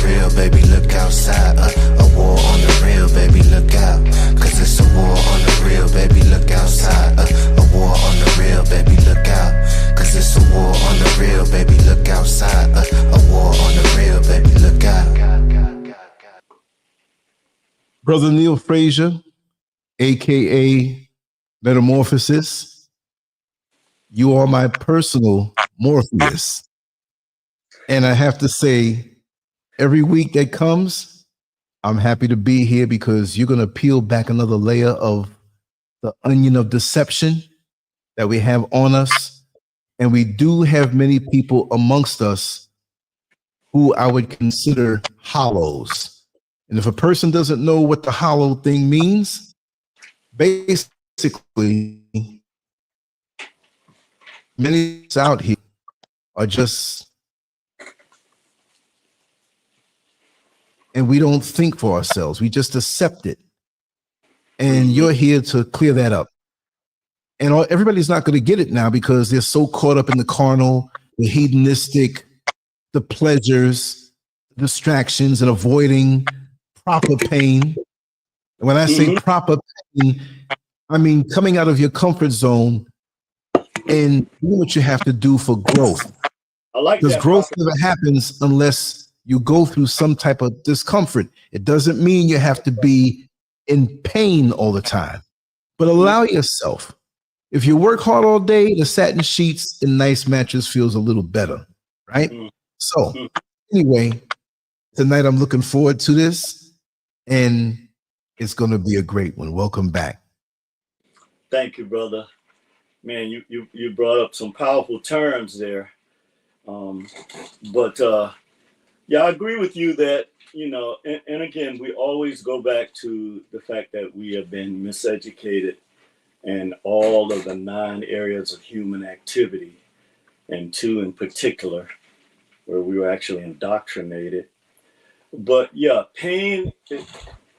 real, baby, look outside. A war on the real, baby, look out. Cause it's a war on the real, baby, look outside. A war on the real, baby, look out. Cause it's a war on the real, baby, look outside. A war on the real, baby, look out. Brother Neil Frazier, aka Metamorphosis, you are my personal Morpheus. And I have to say, every week that comes, I'm happy to be here because you're going to peel back another layer of the onion of deception that we have on us. And we do have many people amongst us who I would consider hollows. And if a person doesn't know what the hollow thing means, basically, many out here are just, and we don't think for ourselves. We just accept it. And you're here to clear that up. And everybody's not going to get it now because they're so caught up in the carnal, the hedonistic, the pleasures, distractions, and avoiding proper pain. And when I say proper pain, I mean coming out of your comfort zone and doing what you have to do for growth. I like because that. Growth never happens unless you go through some type of discomfort. It doesn't mean you have to be in pain all the time, but allow yourself. If you work hard all day, the satin sheets and nice mattress feels a little better, right? So anyway, tonight I'm looking forward to this, and it's going to be a great one. Welcome back. Thank you, brother. Man, you brought up some powerful terms there. Yeah, I agree with you that, you know, and again, we always go back to the fact that we have been miseducated in all of the 9 areas of human activity, and 2 in particular, where we were actually indoctrinated. But yeah, pain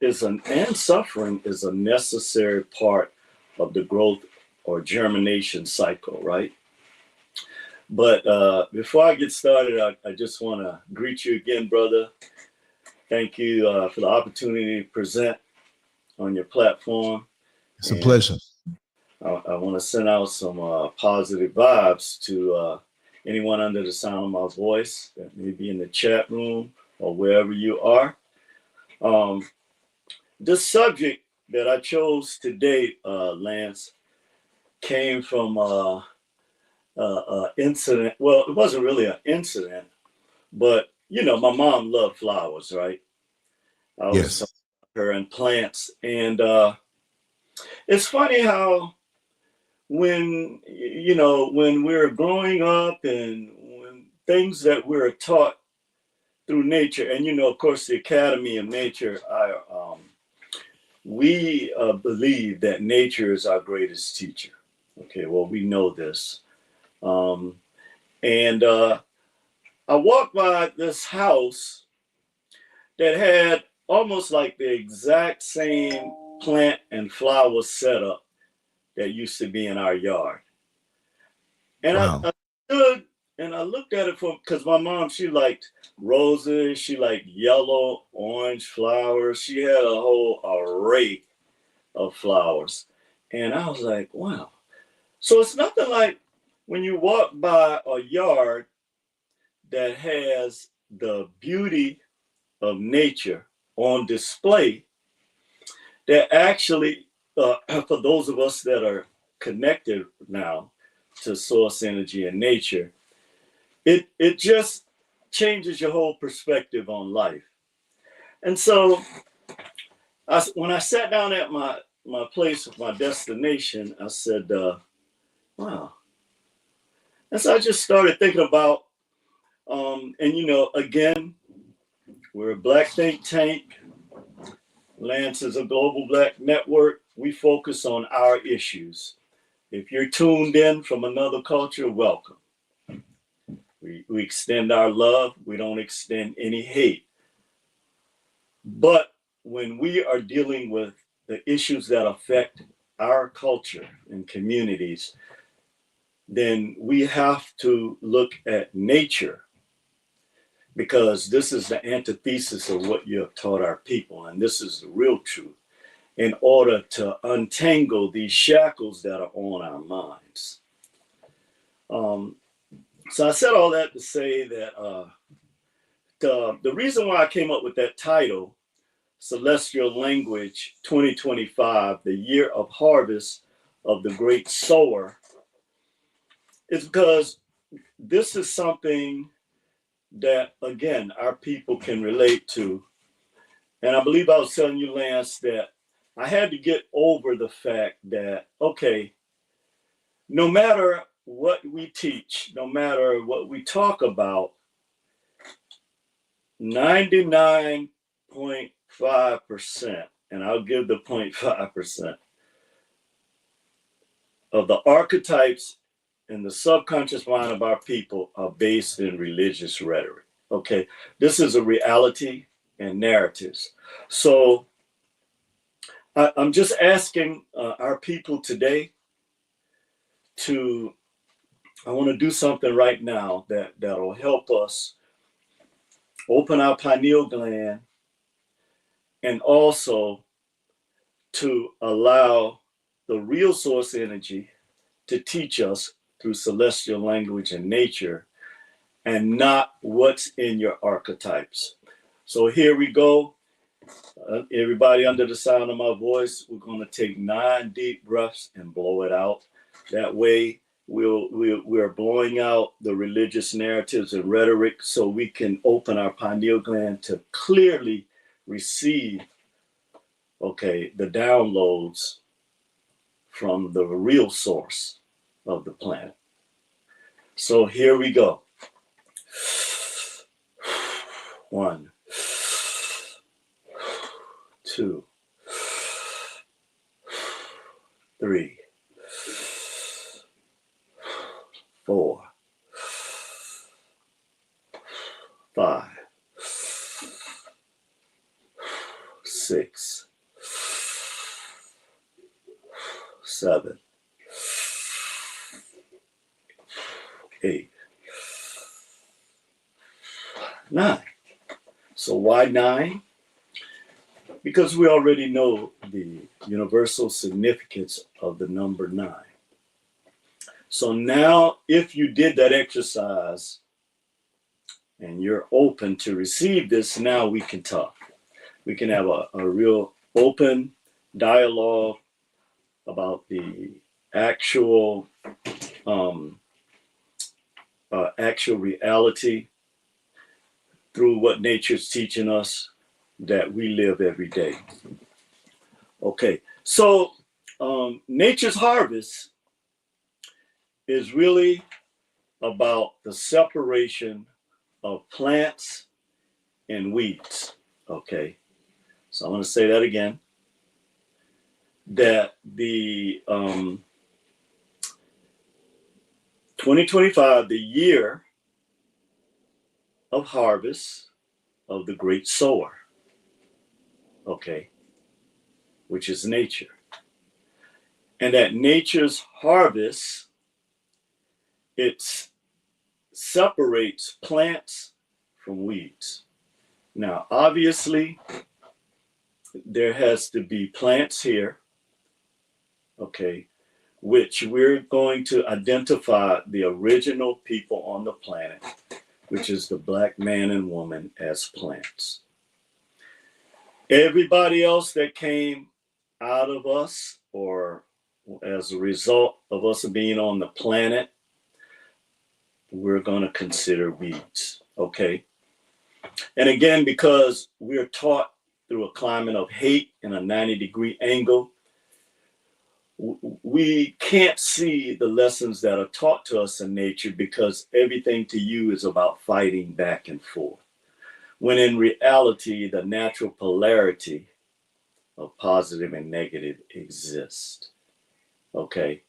and suffering is a necessary part of the growth or germination cycle, right? But before I get started, I just want to greet you again, brother. Thank you for the opportunity to present on your platform. It's a pleasure. I want to send out some positive vibes to anyone under the sound of my voice that may be in the chat room or wherever you are. This subject that I chose today, Lance, came from incident. Well, it wasn't really an incident, but you know, my mom loved flowers, right? I was talking about her and plants, and it's funny how when we're growing up and when things that we're taught through nature, and you know, of course, the Academy of Nature, we believe that nature is our greatest teacher. Okay, well, we know this. And I walked by this house that had almost like the exact same plant and flower setup that used to be in our yard. And I stood and I looked at it because my mom, she liked roses, she liked yellow, orange flowers. She had a whole array of flowers. And I was like, wow. So it's nothing like when you walk by a yard that has the beauty of nature on display, that actually, for those of us that are connected now to source energy and nature, it just changes your whole perspective on life. And so when I sat down at my place, my destination, I said, wow. And so I just started thinking about, and you know, again, we're a Black think tank. Lance is a global Black network. We focus on our issues. If you're tuned in from another culture, welcome. We extend our love. We don't extend any hate. But when we are dealing with the issues that affect our culture and communities, then we have to look at nature because this is the antithesis of what you have taught our people, and this is the real truth, in order to untangle these shackles that are on our minds. So I said all that to say that the reason why I came up with that title, Celestial Language 2025, the year of harvest of the great sower, is because this is something that, again, our people can relate to. And I believe I was telling you, Lance, that I had to get over the fact that, okay, no matter what we teach, no matter what we talk about, 99.5%, and I'll give the 0.5%, of the archetypes in the subconscious mind of our people are based in religious rhetoric. Okay, this is a reality and narratives. So I'm just asking our people today I want to do something right now that'll help us open our pineal gland, and also to allow the real source energy to teach us through celestial language and nature, and not what's in your archetypes. So here we go. Everybody under the sound of my voice, we're going to take 9 deep breaths and blow it out. That way, we're blowing out the religious narratives and rhetoric, so we can open our pineal gland to clearly receive, okay, the downloads from the real source of the planet. So here we go. 1, 2, 3, 4, 5, 6, 7, 8, 9. So why 9? Because we already know the universal significance of the number 9. So now, if you did that exercise and you're open to receive this, now we can talk. We can have a real open dialogue about the actual reality through what nature's teaching us that we live every day. Okay, so nature's harvest is really about the separation of plants and weeds. Okay, so I'm going to say that again, that the 2025, the year of harvest of the great sower, okay, which is nature. And that nature's harvest, it separates plants from weeds. Now, obviously, there has to be plants here, okay, which we're going to identify the original people on the planet, which is the black man and woman, as plants. Everybody else that came out of us, or as a result of us being on the planet, we're going to consider weeds, okay? And again, because we're taught through a climate of hate and a 90-degree angle, we can't see the lessons that are taught to us in nature, because everything to you is about fighting back and forth. When in reality, the natural polarity of positive and negative exists, okay?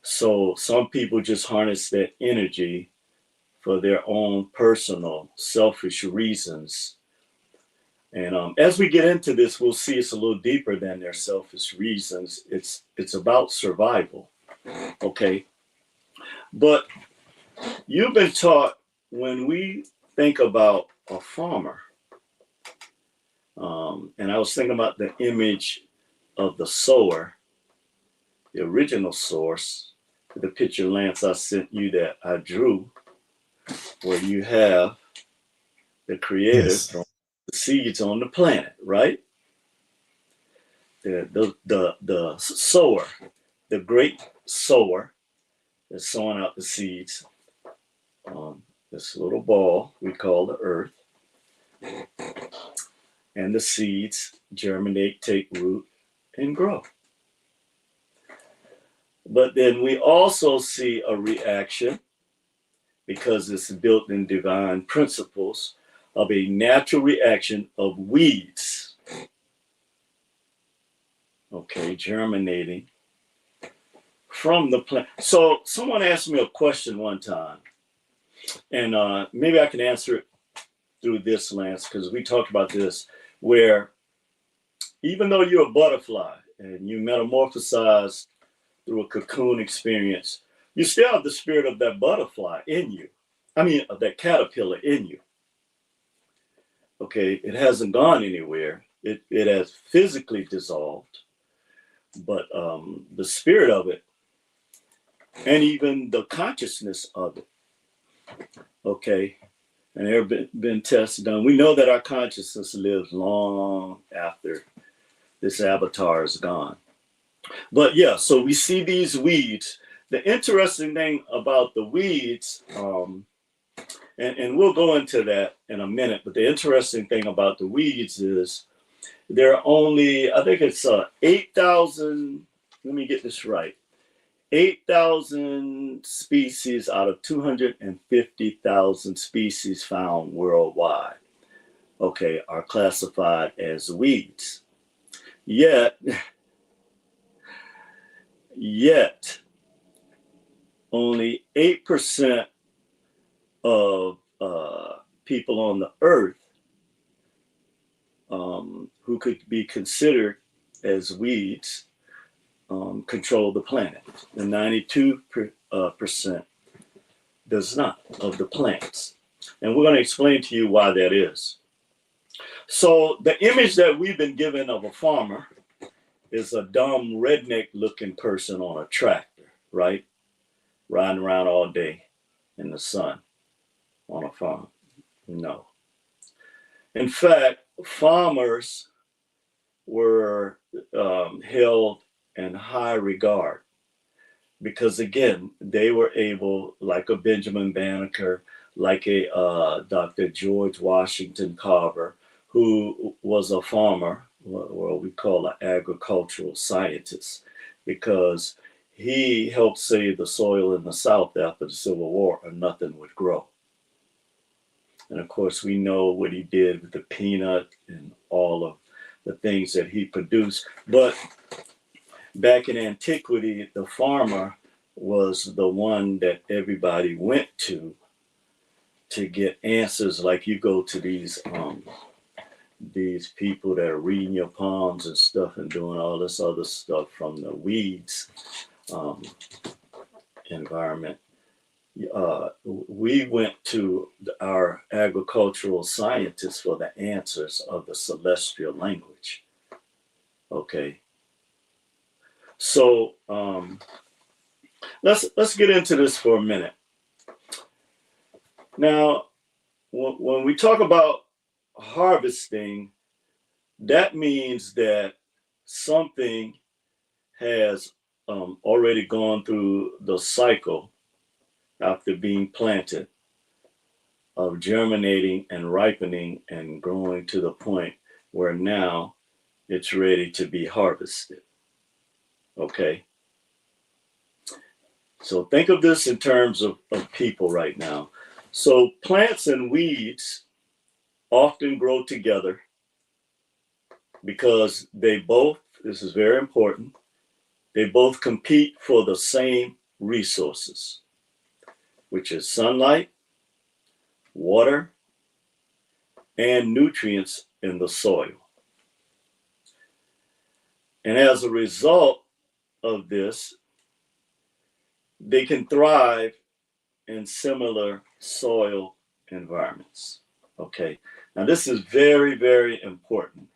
So some people just harness that energy for their own personal, selfish reasons. And as we get into this, we'll see it's a little deeper than their selfish reasons. It's about survival, okay? But you've been taught, when we think about a farmer, and I was thinking about the image of the sower, the original source, the picture, Lance, I sent you that I drew, where you have the creator Yes. throwing the seeds on the planet, right? The sower, the great sower, is sowing out the seeds on this little ball we call the earth. And the seeds germinate, take root, and grow. But then we also see a reaction, because it's built in divine principles, of a natural reaction of weeds. Okay, germinating from the plant. So someone asked me a question one time, and maybe I can answer it through this, Lance, because we talked about this, where even though you're a butterfly and you metamorphosize through a cocoon experience, you still have the spirit of that butterfly in you. I mean, of that caterpillar in you. Okay, it hasn't gone anywhere. It has physically dissolved, but the spirit of it, and even the consciousness of it, okay, and there have been tests done. We know that our consciousness lives long after this avatar is gone. But yeah, so we see these weeds. The interesting thing about the weeds, and we'll go into that in a minute, but the interesting thing about the weeds is there are only, I think it's 8,000, let me get this right, 8,000 species out of 250,000 species found worldwide, okay, are classified as weeds. Yet, only 8% of people on the earth who could be considered as weeds control the planet. The 92% does not of the plants. And we're going to explain to you why that is. So the image that we've been given of a farmer is a dumb redneck looking person on a tractor, right? Riding around all day in the sun on a farm. No. In fact, farmers were held in high regard because, again, they were able, like a Benjamin Banneker, like a Dr. George Washington Carver, who was a farmer, what we call an agricultural scientist, because he helped save the soil in the South after the Civil War, or nothing would grow. And of course, we know what he did with the peanut and all of the things that he produced. But back in antiquity, the farmer was the one that everybody went to get answers. Like you go to these people that are reading your palms and stuff and doing all this other stuff from the weeds environment. We went to our agricultural scientists for the answers of the celestial language. Okay. So let's get into this for a minute. Now, when we talk about harvesting, that means that something has already gone through the cycle after being planted of germinating and ripening and growing to the point where now it's ready to be harvested. Okay. So think of this in terms of people right now. So plants and weeds often grow together because they both, this is very important, they both compete for the same resources, which is sunlight, water, and nutrients in the soil. And as a result of this, they can thrive in similar soil environments. Okay, now this is very, very important.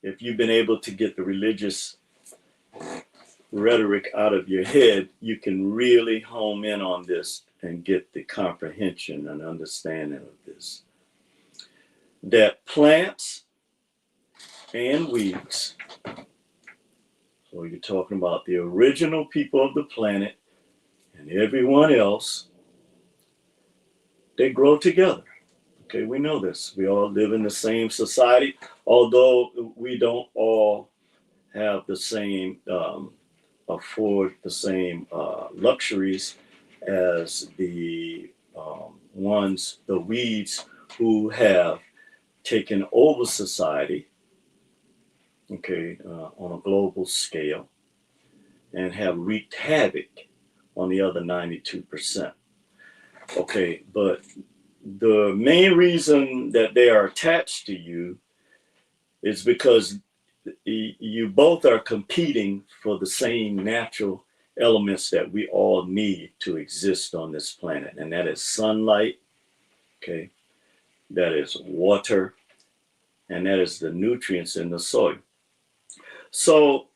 If you've been able to get the religious rhetoric out of your head, you can really home in on this and get the comprehension and understanding of this. That plants and weeds, so you're talking about the original people of the planet and everyone else, they grow together. Okay, we know this. We all live in the same society, although we don't all have the same, afford the same luxuries as the the weeds who have taken over society, okay, on a global scale, and have wreaked havoc on the other 92%. Okay, but the main reason that they are attached to you is because you both are competing for the same natural elements that we all need to exist on this planet, and that is sunlight, okay, that is water, and that is the nutrients in the soil. So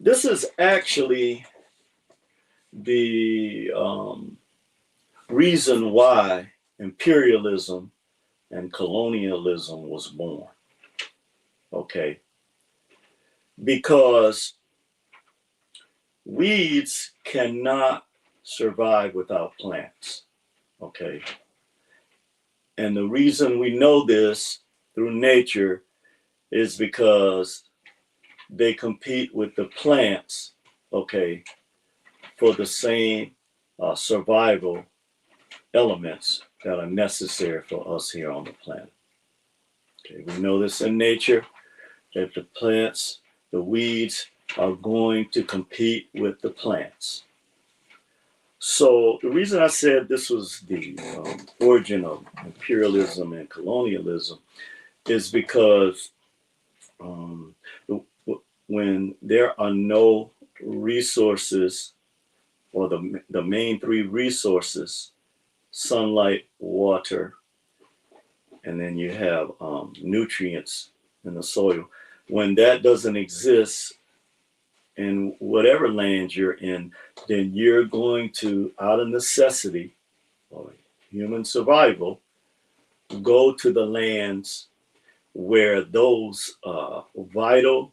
this is actually the reason why imperialism and colonialism was born. Okay, because weeds cannot survive without plants. Okay, and the reason we know this through nature is because they compete with the plants, okay, for the same survival elements that are necessary for us here on the planet. Okay, we know this in nature, that the plants, the weeds, are going to compete with the plants. So the reason I said this was the origin of imperialism and colonialism is because when there are no resources, or the main three resources, sunlight, water, and then you have nutrients in the soil. When that doesn't exist in whatever land you're in, then you're going to, out of necessity or human survival, go to the lands where those vital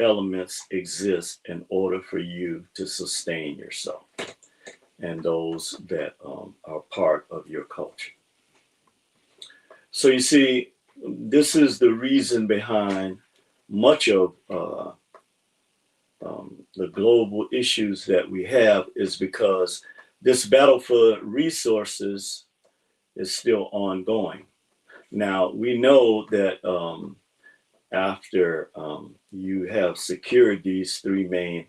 elements exist in order for you to sustain yourself and those that are part of your culture. So you see, this is the reason behind much of the global issues that we have, is because this battle for resources is still ongoing. Now, we know that after you have secured these three main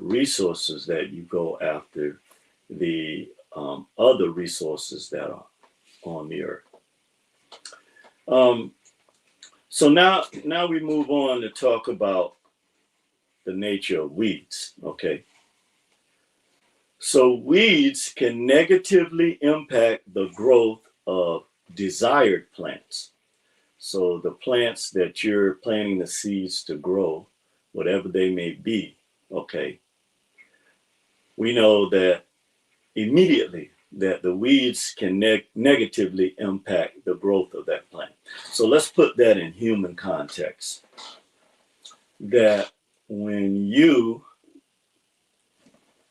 resources, that you go after the other resources that are on the earth. So now we move on to talk about the nature of weeds, okay? So weeds can negatively impact the growth of desired plants. So the plants that you're planting the seeds to grow, whatever they may be, okay, we know that immediately that the weeds can negatively impact the growth of that plant. So let's put that in human context. That when you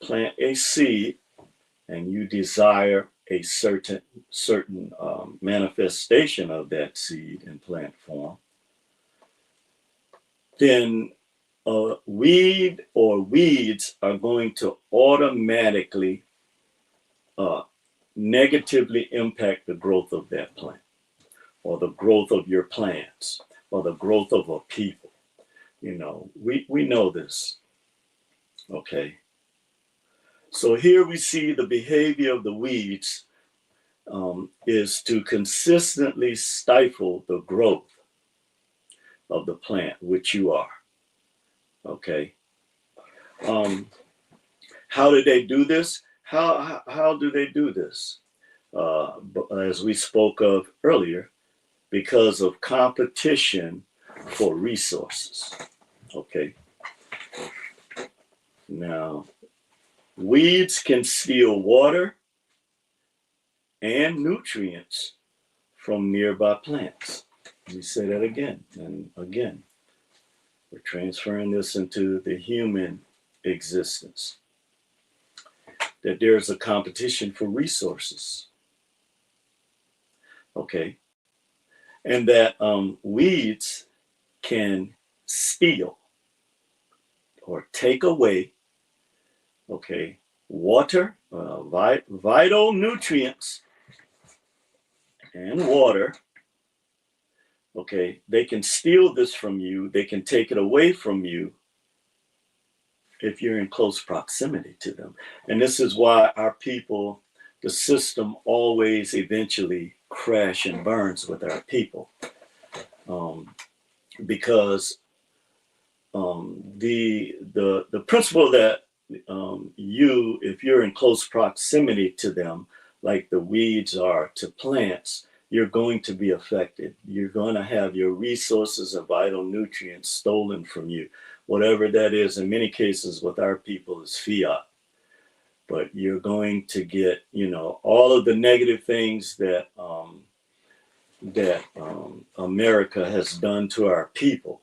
plant a seed and you desire a certain manifestation of that seed in plant form, then a weed or weeds are going to automatically negatively impact the growth of that plant, or the growth of your plants, or the growth of a people. You know, we know this, okay? So here we see the behavior of the weeds is to consistently stifle the growth of the plant, which you are, okay? How do they do this? How do they do this? as we spoke of earlier, because of competition for resources. Okay. Now, weeds can steal water and nutrients from nearby plants. Let me say that again and again. We're transferring this into the human existence. That there's a competition for resources. Okay. And that weeds can steal or take away, okay, water, vital nutrients and water. Okay, they can steal this from you. They can take it away from you if you're in close proximity to them. And this is why our people, the system always eventually crash and burns with our people. Because the principle that if you're in close proximity to them, like the weeds are to plants, you're going to be affected. You're going to have your resources and vital nutrients stolen from you. Whatever that is, in many cases with our people, is fiat. But you're going to get, all of the negative things that America has done to our people.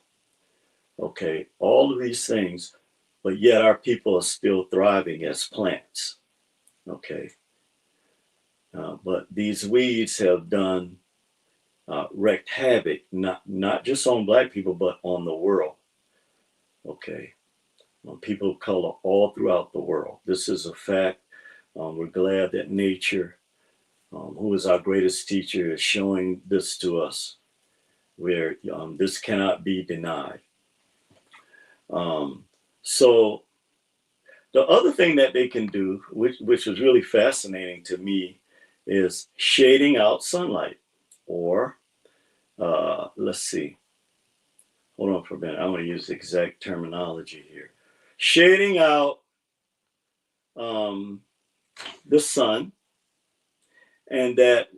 Okay, all of these things, but yet our people are still thriving as plants. Okay. But these weeds have wreaked havoc, not just on Black people, but on the world. Okay. People of color all throughout the world. This is a fact. We're glad that nature, who is our greatest teacher, is showing this to us, where this cannot be denied. So the other thing that they can do, which was really fascinating to me, is shading out sunlight, or let's see, hold on for a minute. I want to use the exact terminology here. Shading out the sun, and that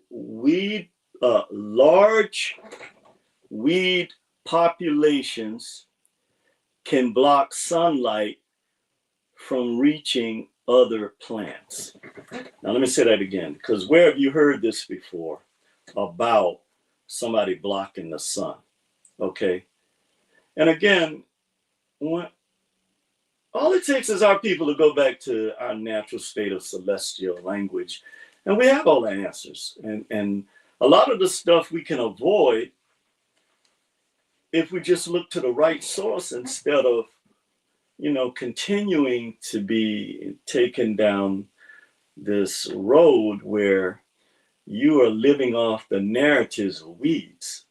large weed populations can block sunlight from reaching other plants. Now, let me say that again, because where have you heard this before about somebody blocking the sun? Okay. And again, all it takes is our people to go back to our natural state of celestial language, and we have all the answers. And a lot of the stuff we can avoid if we just look to the right source instead of continuing to be taken down this road where you are living off the narratives of weeds.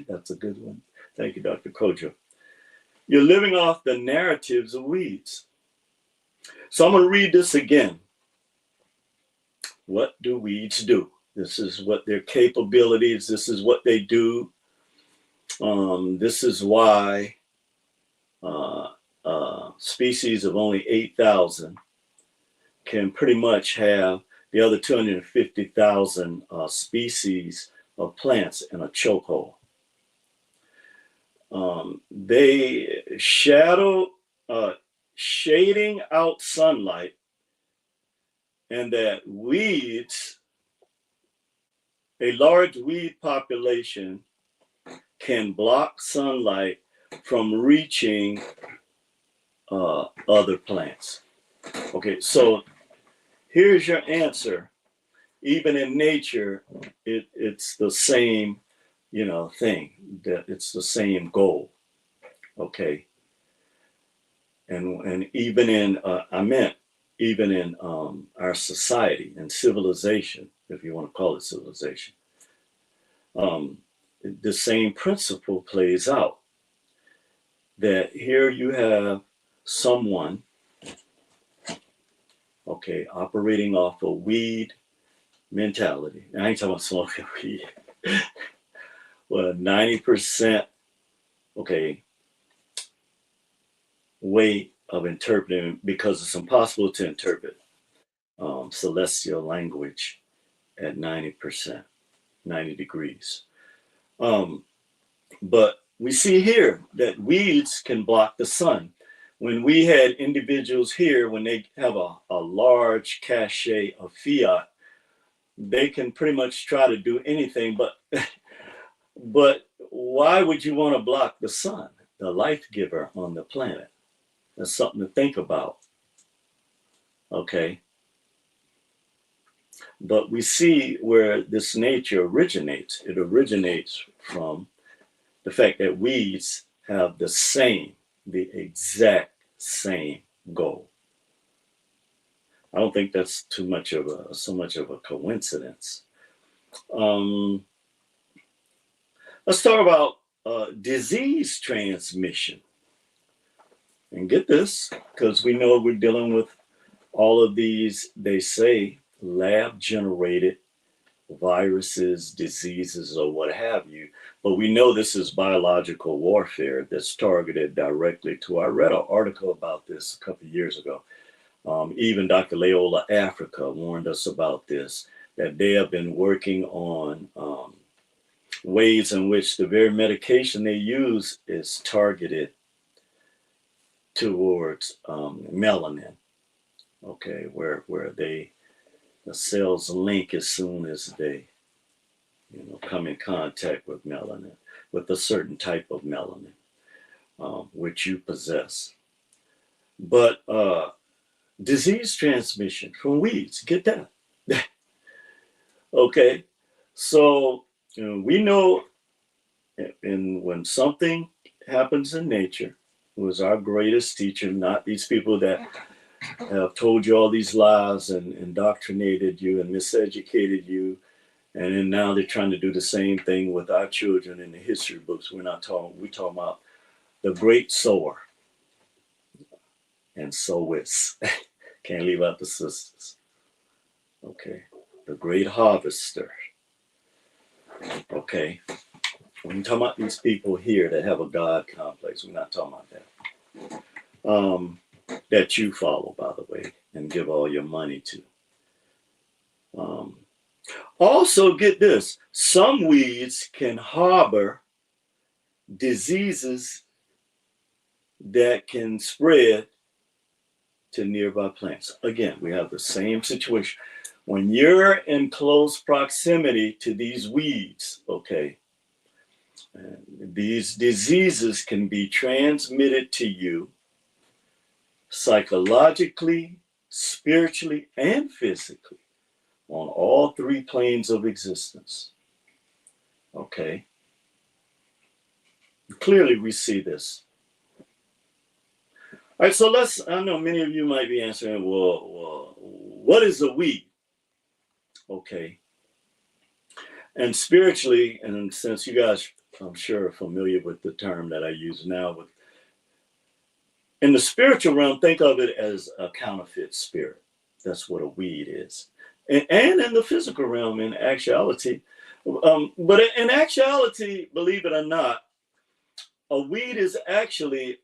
That's a good one. Thank you, Dr. Kojo. You're living off the narratives of weeds. So I'm going to read this again. What do weeds do? This is what their capabilities, this is what they do. This is why species of only 8,000 can pretty much have the other 250,000 species of plants in a chokehold. They shading out sunlight, and that weeds, a large weed population, can block sunlight from reaching other plants. Okay, so here's your answer. Even in nature, it's the same, thing. That it's the same goal. Okay. And even in even in our society and civilization, if you want to call it civilization, the same principle plays out. That here you have someone, okay, operating off a weed mentality. And I ain't talking about smoking weed. Well, 90%, okay, way of interpreting, because it's impossible to interpret celestial language at 90%, 90 degrees. But we see here that weeds can block the sun. When we had individuals here, when they have a large cache of fiat, they can pretty much try to do anything, but why would you want to block the sun, the life giver on the planet? That's something to think about. Okay. But we see where this nature originates. It originates from the fact that weeds have the exact same goal. I don't think that's so much of a coincidence. Let's talk about disease transmission. And get this, because we know we're dealing with all of these, they say, lab-generated viruses, diseases, or what have you. But we know this is biological warfare that's targeted directly to. I read an article about this a couple of years ago. Even Dr. Leola Africa warned us about this, that they have been working on ways in which the very medication they use is targeted towards melanin. Okay, where the cells link as soon as they, come in contact with melanin, with a certain type of melanin, which you possess. But disease transmission from weeds, get that. Okay, so we know, and when something happens in nature, who is our greatest teacher, not these people that have told you all these lies and indoctrinated you and miseducated you, and then now they're trying to do the same thing with our children in the history books. We're talking about the great sower and Sowers. Can't leave out the sisters. Okay, the great harvester. Okay, when you talk about these people here that have a God complex, we're not talking about that. That you follow, by the way, and give all your money to. Also, get this, some weeds can harbor diseases that can spread to nearby plants. Again, we have the same situation. When you're in close proximity to these weeds, okay, these diseases can be transmitted to you psychologically, spiritually, and physically on all three planes of existence. Okay. Clearly we see this. All right, so I know many of you might be answering, well, what is a weed? Okay. And spiritually, and since you guys, I'm sure, are familiar with the term that I use now, in the spiritual realm, think of it as a counterfeit spirit. That's what a weed is. And in the physical realm, in actuality, but in actuality, believe it or not, a weed is actually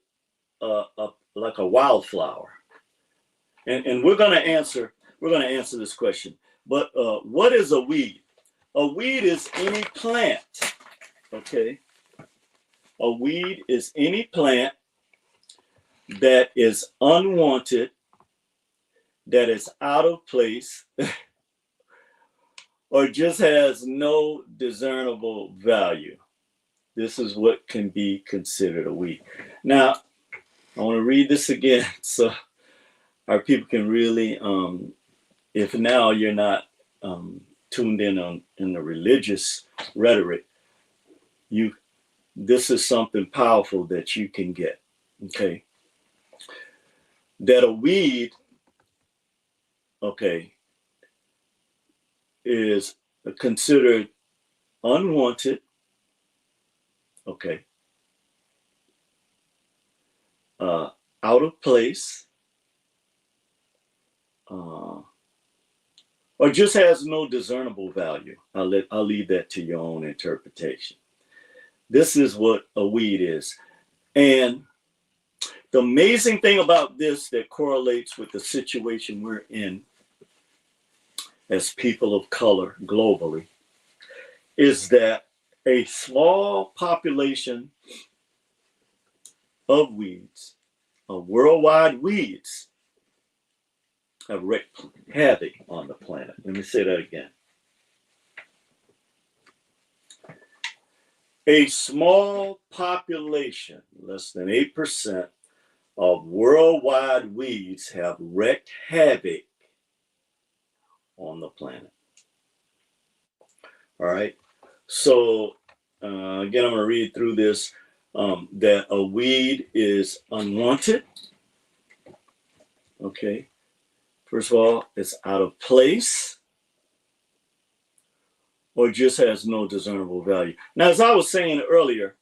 like a wildflower. And we're going to answer this question. But what is a weed? A weed is any plant. Okay. A weed is any plant that is unwanted, that is out of place, or just has no discernible value. This is what can be considered a weed. Now, I want to read this again so our people can really, if now you're not tuned in the religious rhetoric, this is something powerful that you can get. Okay. That a weed, okay, is considered unwanted, okay, out of place, or just has no discernible value. I'll leave that to your own interpretation. This is what a weed is. And the amazing thing about this that correlates with the situation we're in as people of color globally is that a small population of weeds, of worldwide weeds, have wreaked havoc on the planet. Let me say that again. A small population, less than 8%, of worldwide weeds have wreaked havoc on the planet. All right. So, again, I'm going to read through this. That a weed is unwanted. Okay. First of all, it's out of place or just has no discernible value. Now, as I was saying earlier,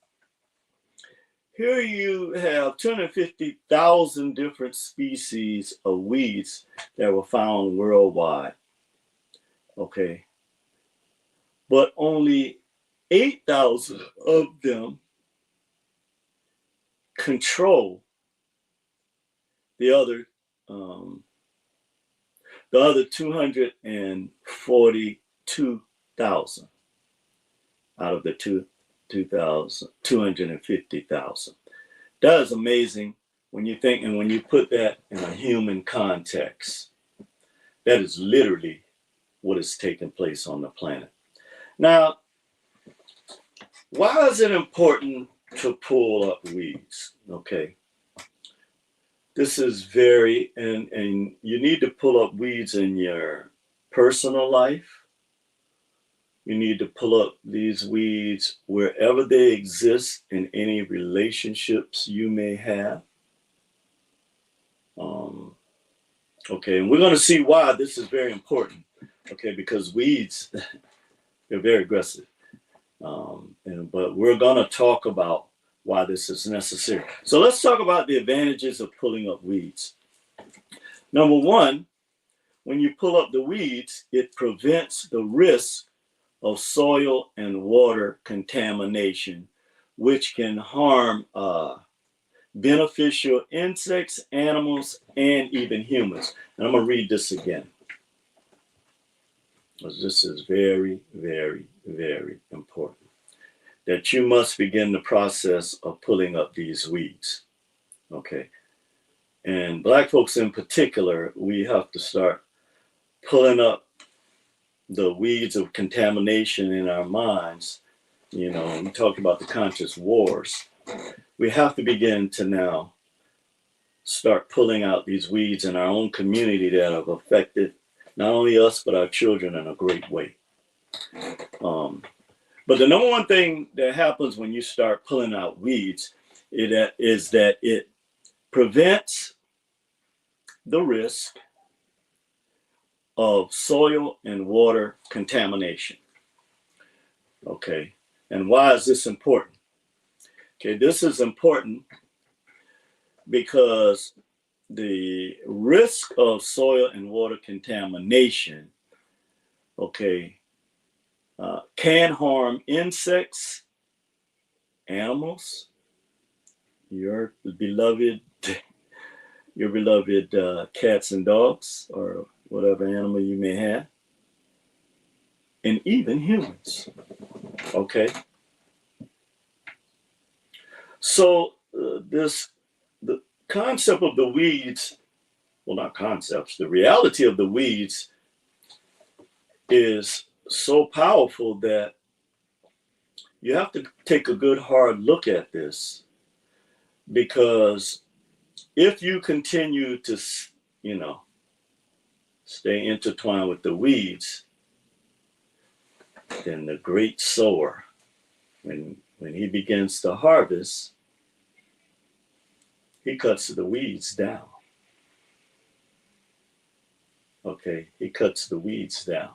here you have 250,000 different species of weeds that were found worldwide. Okay. But only 8,000 of them control the other 242,000 out of the 250,000. That is amazing when you think, and when you put that in a human context, that is literally what is taking place on the planet. Now, why is it important to pull up weeds? Okay. This is very, and you need to pull up weeds in your personal life. You need to pull up these weeds wherever they exist in any relationships you may have. Okay, and we're going to see why this is very important. Okay, because weeds, they're very aggressive. But we're going to talk about why this is necessary. So let's talk about the advantages of pulling up weeds. Number one, when you pull up the weeds, it prevents the risk of soil and water contamination, which can harm beneficial insects, animals, and even humans. And I'm going to read this again, because this is very, very, very important. That you must begin the process of pulling up these weeds. Okay. And Black folks in particular, we have to start pulling up the weeds of contamination in our minds. You know, we talk about the conscious wars. We have to begin to now start pulling out these weeds in our own community that have affected not only us, but our children in a great way. But the number one thing that happens when you start pulling out weeds is that it prevents the risk of soil and water contamination. Okay, and why is this important? Okay, this is important because the risk of soil and water contamination, okay, can harm insects, animals, your beloved cats and dogs, or whatever animal you may have, and even humans. Okay. So the concept of the weeds, well, not concepts, the reality of the weeds is so powerful that you have to take a good hard look at this, because if you continue to, you know, stay intertwined with the weeds, then the great sower, when he begins to harvest, he cuts the weeds down. Okay, he cuts the weeds down.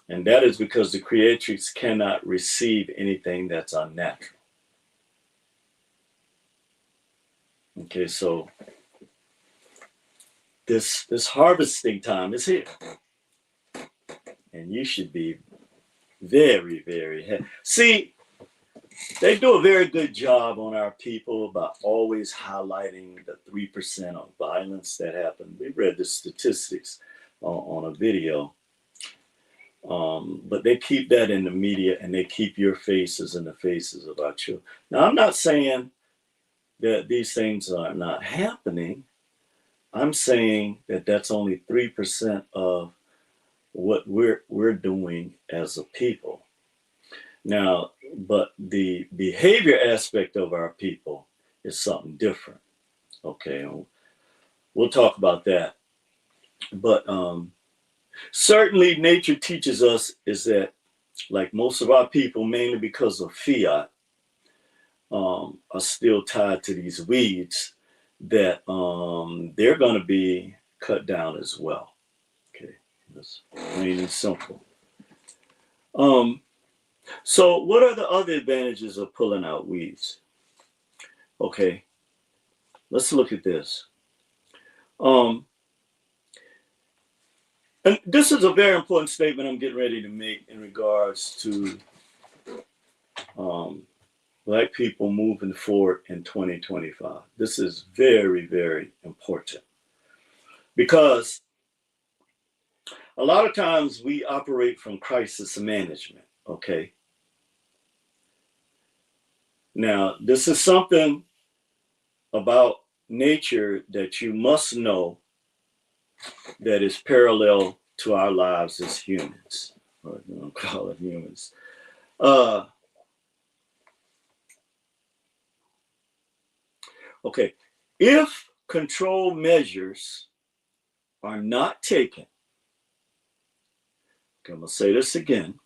And that is because the creatrix cannot receive anything that's unnatural. Okay, so this harvesting time is here. And you should be very, very happy. See, they do a very good job on our people about always highlighting the 3% of violence that happened. We read the statistics on a video, but they keep that in the media, and they keep your faces in the faces of our children. Now, I'm not saying that these things are not happening. I'm saying that that's only 3% of what we're doing as a people. Now, but the behavior aspect of our people is something different. Okay, we'll talk about that. But certainly nature teaches us is that, like most of our people, mainly because of fiat, are still tied to these weeds, that they're going to be cut down as well. Okay, that's plain and simple. So what are the other advantages of pulling out weeds? Okay, let's look at this. And this is a very important statement I'm getting ready to make in regards to Black people moving forward in 2025. This is very, very important, because a lot of times we operate from crisis management, okay? Now, this is something about nature that you must know that is parallel to our lives as humans, or you know, call it humans. Okay, if control measures are not taken, okay, I'm gonna say this again,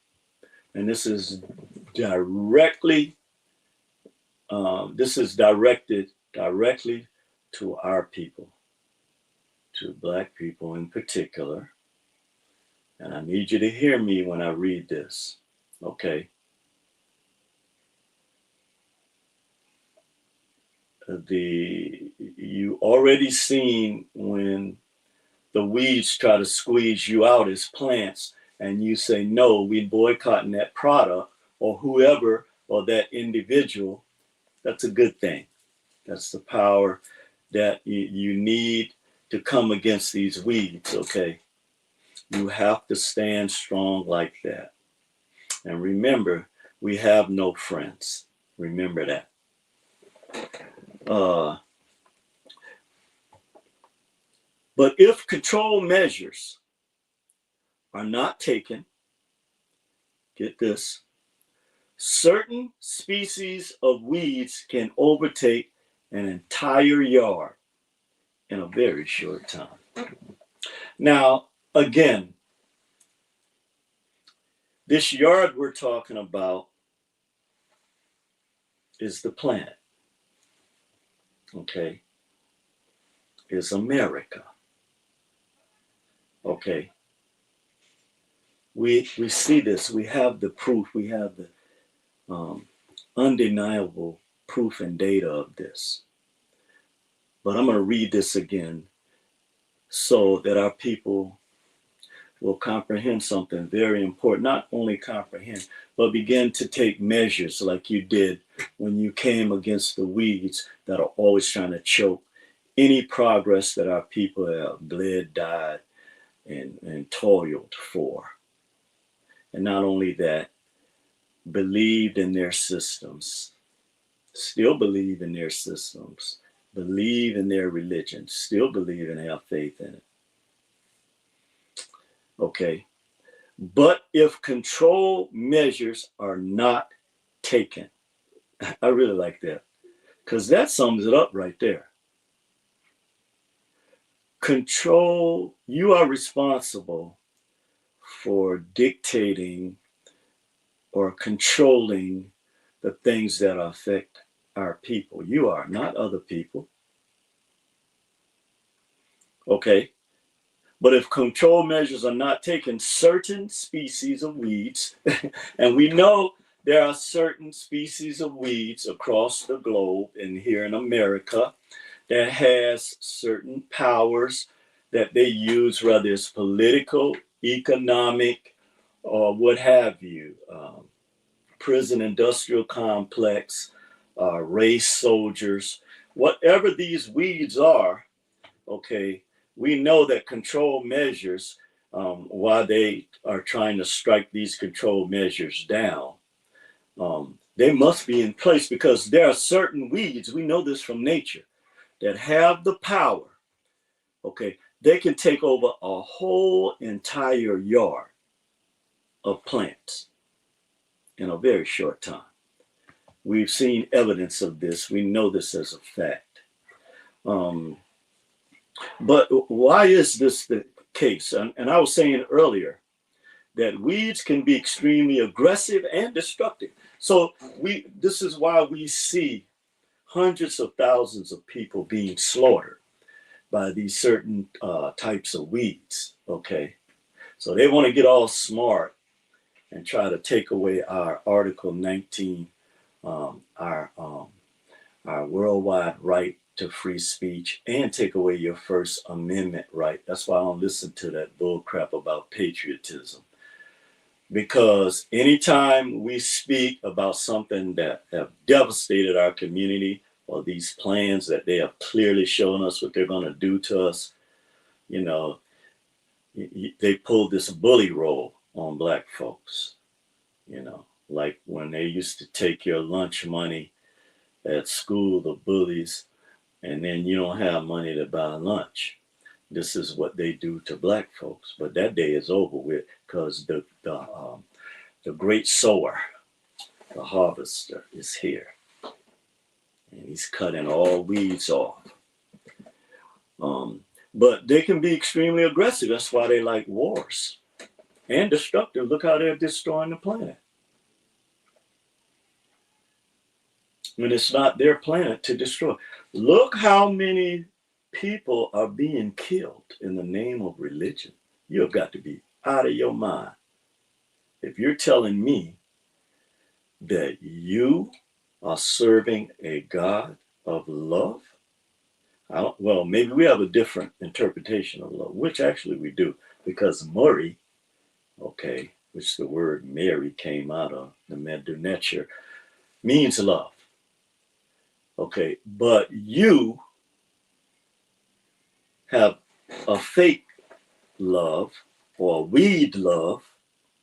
and this is directly, this is directed directly to our people, to Black people in particular. And I need you to hear me when I read this, okay? You already seen when the weeds try to squeeze you out as plants, and you say, no, we boycotting that product or whoever or that individual. That's a good thing. That's the power that you need to come against these weeds, okay? You have to stand strong like that. And remember, we have no friends. Remember that. But if control measures are not taken, get this, certain species of weeds can overtake an entire yard in a very short time. Now, again, this yard we're talking about is the planet, okay? Is America, okay? We see this, we have the proof, we have the undeniable proof and data of this. But I'm going to read this again so that our people will comprehend something very important. Not only comprehend, but begin to take measures like you did when you came against the weeds that are always trying to choke any progress that our people have bled, died, and toiled for. And not only that, believed in their systems, still believe in their systems, believe in their religion, still believe and have faith in it. Okay. But if control measures are not taken, I really like that, because that sums it up right there. Control, you are responsible for dictating or controlling the things that affect our people. You are, not other people. Okay. But if control measures are not taken, certain species of weeds, and we know there are certain species of weeds across the globe and here in America that has certain powers that they use, whether it's political, economic, or what have you. prison industrial complex, race soldiers, whatever these weeds are, okay, we know that control measures, while they are trying to strike these control measures down, they must be in place because there are certain weeds, we know this from nature, that have the power, okay, they can take over a whole entire yard of plants in a very short time. We've seen evidence of this. We know this as a fact. But why is this the case? And I was saying earlier that weeds can be extremely aggressive and destructive. So this is why we see hundreds of thousands of people being slaughtered by these certain types of weeds, okay? So they want to get all smart and try to take away our Article 19, our worldwide right to free speech, and take away your First Amendment right. That's why I don't listen to that bull crap about patriotism. Because anytime we speak about something that have devastated our community, or these plans that they have clearly shown us what they're going to do to us, you know, they pulled this bully role on Black folks, you know, like when they used to take your lunch money at school, the bullies, and then you don't have money to buy lunch. This is what they do to Black folks. But that day is over with because the great sower, the harvester, is here. And he's cutting all weeds off. But they can be extremely aggressive. That's why they like wars. And destructive. Look how they're destroying the planet. When it's not their planet to destroy. Look how many people are being killed in the name of religion. You have got to be out of your mind. If you're telling me that you are serving a God of love, well, maybe we have a different interpretation of love, which actually we do, because Murray, okay, which the word Mary came out of, the Medu nature, means love. Okay, but you have a fake love or a weed love.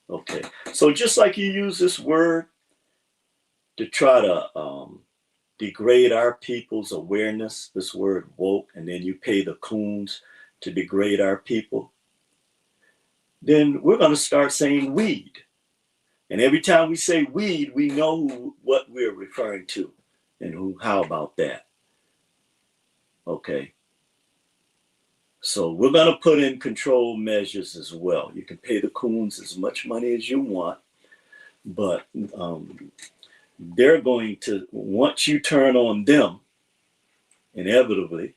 Okay, so just like you use this word to try to degrade our people's awareness, this word woke, and then you pay the coons to degrade our people, then we're going to start saying weed. And every time we say weed, we know what we're referring to. And how about that? Okay. So we're going to put in control measures as well. You can pay the coons as much money as you want, but they're going to, once you turn on them, inevitably,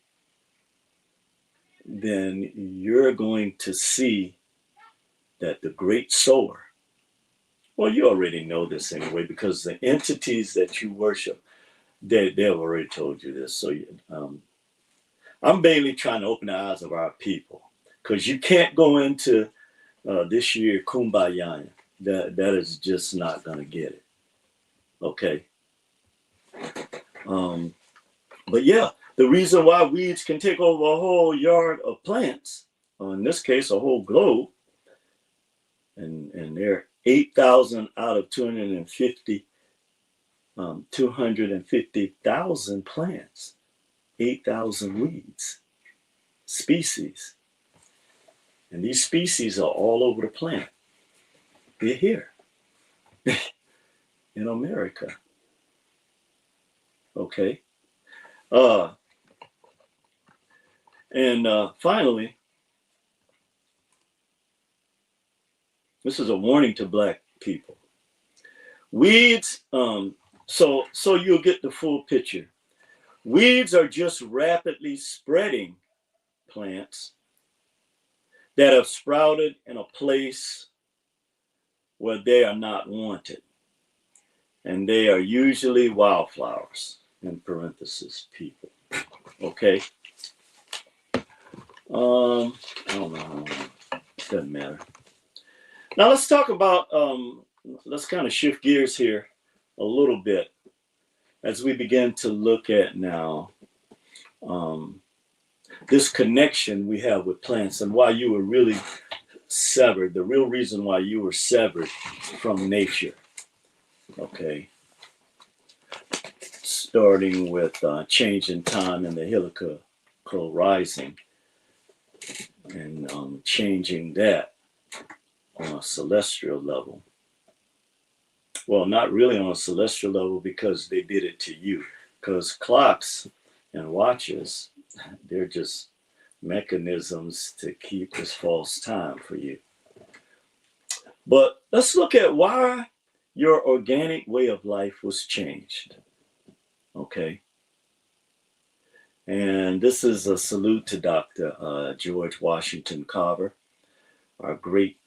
then you're going to see that the great sower, well, you already know this anyway, because the entities that you worship, they've already told you this. So I'm mainly trying to open the eyes of our people, because you can't go into this year kumbaya. That is just not going to get it. Okay. But yeah, the reason why weeds can take over a whole yard of plants, in this case, a whole globe, and there are 8,000 out of 250,000 plants, 8,000 weeds, species. And these species are all over the planet. They're here in America. Okay. And finally, this is a warning to Black people. Weeds, so you'll get the full picture. Weeds are just rapidly spreading plants that have sprouted in a place where they are not wanted. And they are usually wildflowers, in parentheses, people. Okay? I don't know how long. Doesn't matter. Now let's talk about, let's kind of shift gears here a little bit as we begin to look at now this connection we have with plants and why you were really severed, the real reason why you were severed from nature. Okay. Starting with change in time in the heliacal rising and changing that on a celestial level. Well, not really on a celestial level because they did it to you. Because clocks and watches, they're just mechanisms to keep this false time for you. But let's look at why your organic way of life was changed. Okay. And this is a salute to Dr. George Washington Carver, our great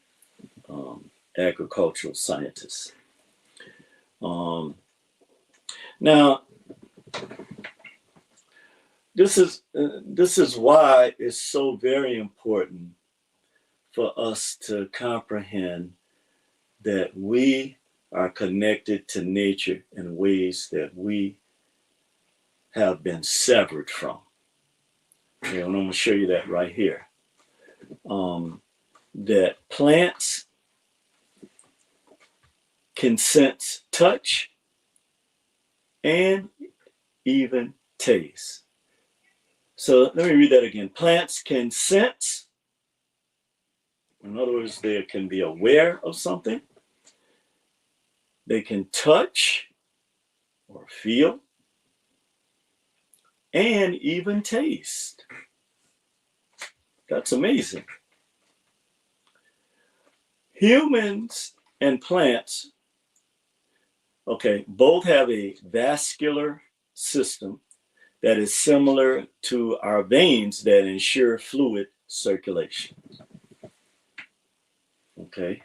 agricultural scientist. Now, this is why it's so very important for us to comprehend that we are connected to nature in ways that we have been severed from. Okay, and I'm going to show you that right here. That plants can sense touch and even taste. So let me read that again. Plants can sense. In other words, they can be aware of something. They can touch or feel and even taste. That's amazing. Humans and plants, okay, both have a vascular system that is similar to our veins that ensure fluid circulation. Okay.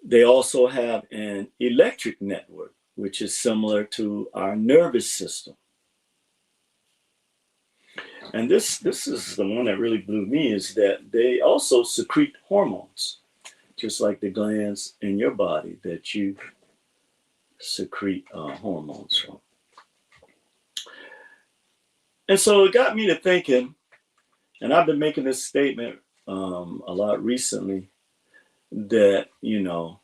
They also have an electric network, which is similar to our nervous system. And this is the one that really blew me, is that they also secrete hormones, just like the glands in your body that you secrete hormones from. And so it got me to thinking, and I've been making this statement a lot recently, that, you know,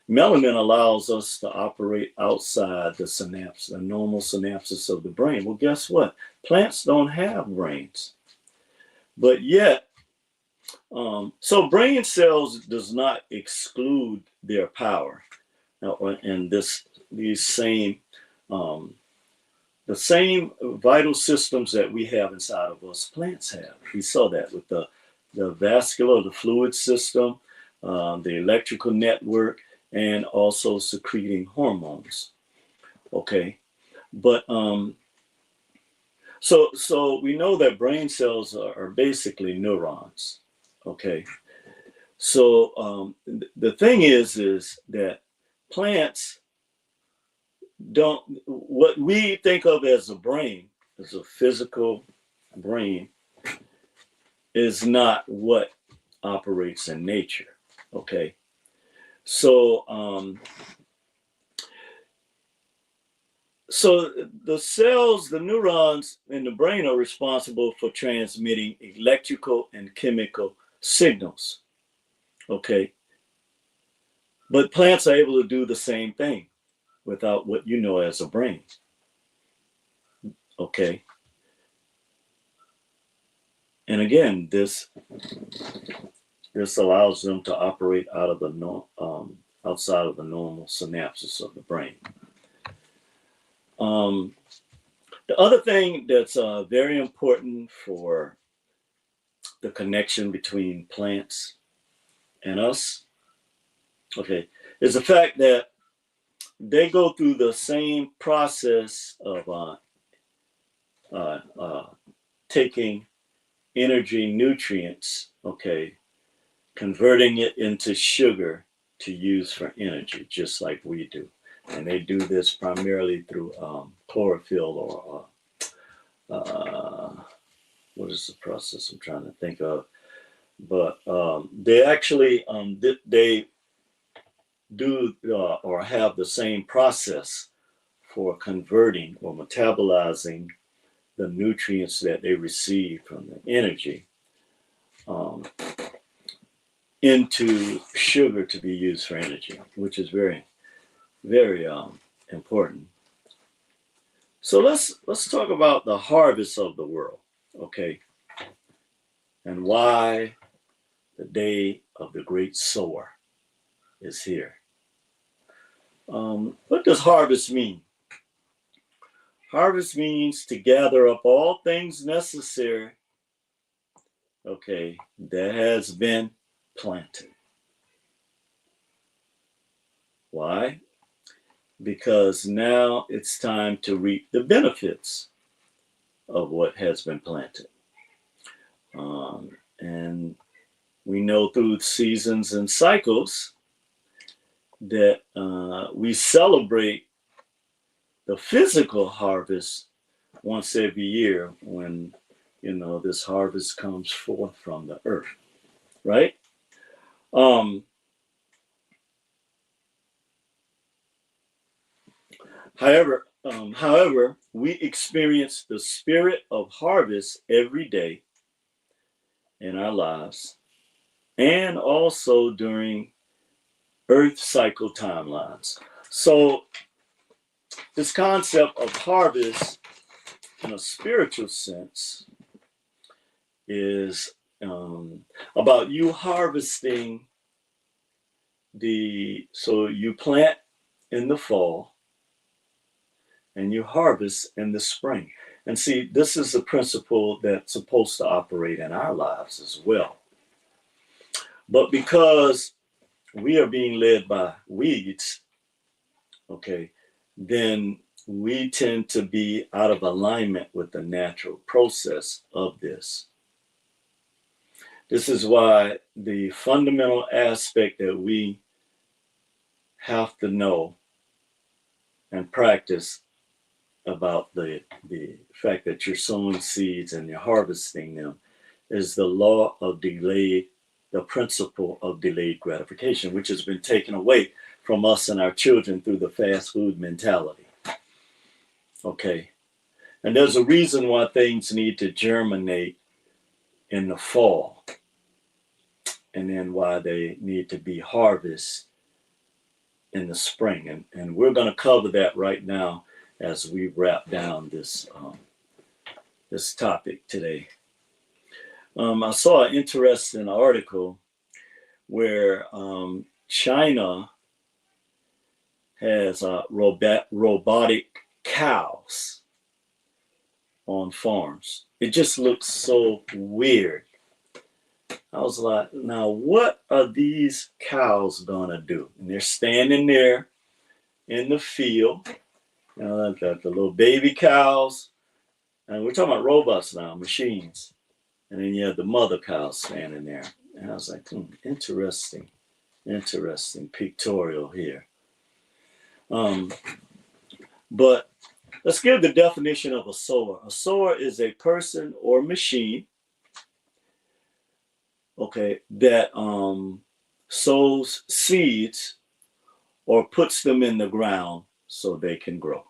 melanin allows us to operate outside the synapse, the normal synapses of the brain. Well, guess what? Plants don't have brains. But yet, so brain cells does not exclude their power. Now, and these same, the same vital systems that we have inside of us, plants have. We saw that with the vascular, the fluid system, the electrical network, and also secreting hormones. Okay, but so we know that brain cells are basically neurons. Okay, so the thing is that plants don't, what we think of as a brain, as a physical brain, is not what operates in nature. Okay. So, so the cells, the neurons in the brain are responsible for transmitting electrical and chemical signals. Okay. But plants are able to do the same thing without what you know as a brain. Okay. And again, this allows them to operate out of the outside of the normal synapses of the brain. The other thing that's very important for the connection between plants and us, okay, is the fact that they go through the same process of taking energy nutrients, okay, converting it into sugar to use for energy, just like we do. And they do this primarily through chlorophyll or what is the process I'm trying to think of? But they actually do or have the same process for converting or metabolizing the nutrients that they receive from the energy into sugar to be used for energy, which is very, very important. So let's talk about the harvest of the world, okay, and why the day of the great sower is here. What does harvest mean? Harvest means to gather up all things necessary, okay, that has been planted. Why? Because now it's time to reap the benefits of what has been planted. And we know through seasons and cycles that we celebrate the physical harvest once every year when, you know, this harvest comes forth from the earth, right? However, we experience the spirit of harvest every day in our lives, and also during earth cycle timelines. So this concept of harvest in a spiritual sense is about you harvesting so you plant in the fall and you harvest in the spring. And see, this is a principle that's supposed to operate in our lives as well. But because we are being led by weeds, okay, then we tend to be out of alignment with the natural process of this. This is why the fundamental aspect that we have to know and practice about the fact that you're sowing seeds and you're harvesting them is the law of the principle of delayed gratification, which has been taken away from us and our children through the fast food mentality. Okay. And there's a reason why things need to germinate in the fall, and then why they need to be harvested in the spring. And we're going to cover that right now as we wrap down this topic today. I saw an interesting article where China has robotic cows on farms. It just looks so weird. I was like, now what are these cows gonna do? And they're standing there in the field, you know, the little baby cows, and we're talking about robots now, machines. And then you have the mother cows standing there. And I was like, interesting pictorial here. But let's give the definition of a sower. A sower is a person or machine, okay, that sows seeds or puts them in the ground so they can grow.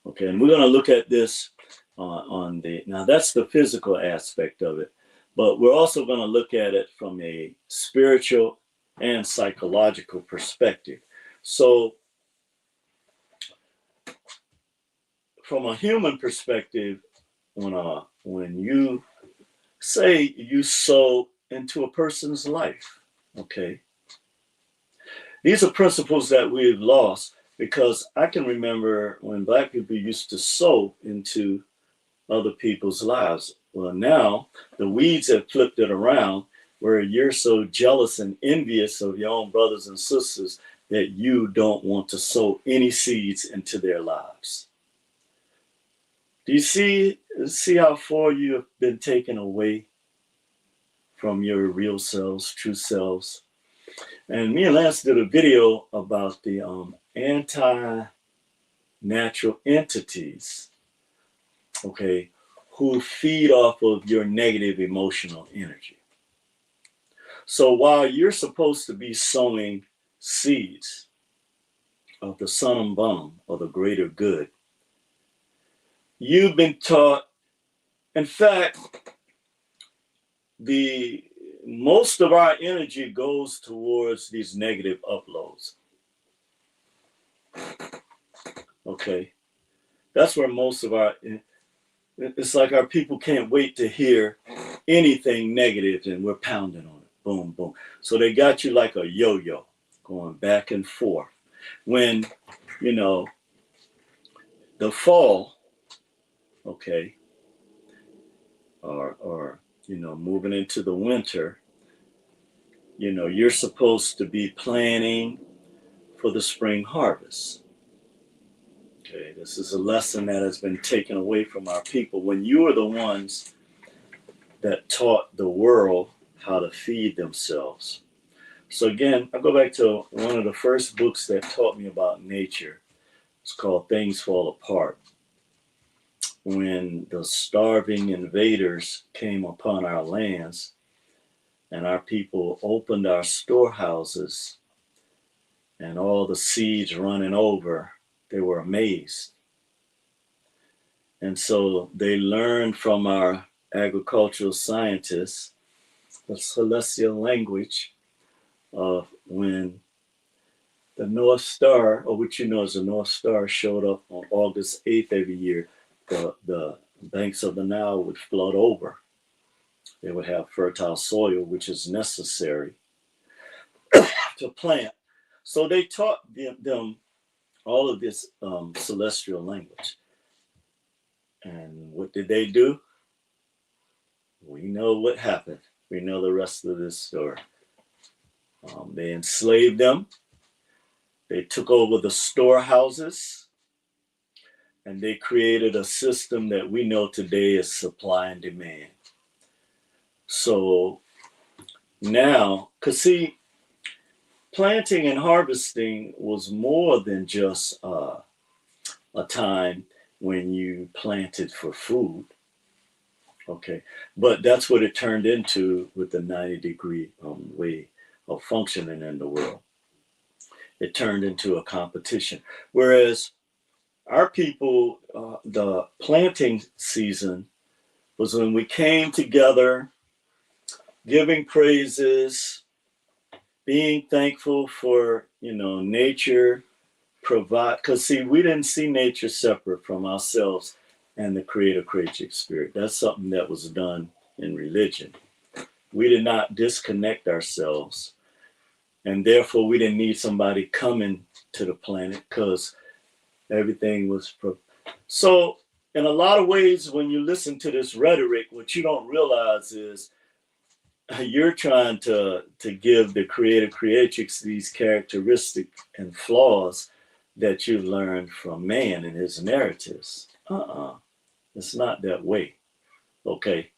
Okay, and we're going to look at this now that's the physical aspect of it, but we're also going to look at it from a spiritual and psychological perspective. So from a human perspective, when you say you sow into a person's life, okay, these are principles that we've lost, because I can remember when Black people used to sow into other people's lives. Well, now the weeds have flipped it around, where you're so jealous and envious of your own brothers and sisters that you don't want to sow any seeds into their lives. Do you see how far you have been taken away from your real selves, true selves? And me and Lance did a video about the anti-natural entities, okay, who feed off of your negative emotional energy. So while you're supposed to be sowing seeds of the sunum bunum, or the greater good, you've been taught, in fact, most of our energy goes towards these negative uploads. Okay, that's where most of it's like our people can't wait to hear anything negative, and we're pounding on it. Boom, boom. So they got you like a yo-yo going back and forth. When, the fall, okay, or moving into the winter, you're supposed to be planning for the spring harvest. Okay, this is a lesson that has been taken away from our people. When you are the ones that taught the world how to feed themselves. So again, I go back to one of the first books that taught me about nature. It's called Things Fall Apart. When the starving invaders came upon our lands and our people opened our storehouses and all the seeds running over, they were amazed. And so they learned from our agricultural scientists the celestial language of when the North Star, or what as the North Star, showed up on August 8th every year, the banks of the Nile would flood over. They would have fertile soil, which is necessary to plant. So they taught them all of this celestial language. And what did they do? We know what happened. We know the rest of this story. They enslaved them. They took over the storehouses. And they created a system that we know today as supply and demand. So now, because see, planting and harvesting was more than just a time when you planted for food. Okay, but that's what it turned into with the 90-degree way of functioning in the world. It turned into a competition. Whereas our people, the planting season was when we came together, giving praises, being thankful for, nature, provide. Because see, we didn't see nature separate from ourselves and the creator creative spirit. That's something that was done in religion. We did not disconnect ourselves. And therefore, we didn't need somebody coming to the planet because everything was. So in a lot of ways, when you listen to this rhetoric, what you don't realize is you're trying to give the creator creatrix these characteristics and flaws that you've learned from man and his narratives. It's not that way. Okay.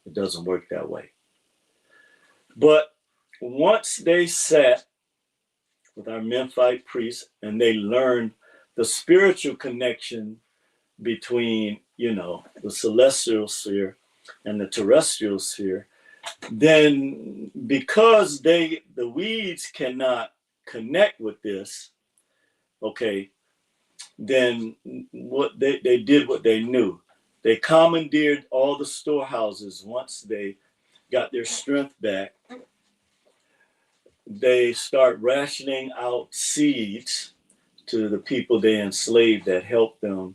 It doesn't work that way. But once they sat with our Memphite priests and they learned the spiritual connection between, the celestial sphere and the terrestrial sphere, then because the weeds cannot connect with this, okay, then what they did what they knew. They commandeered all the storehouses. Once they got their strength back, they start rationing out seeds to the people they enslaved that helped them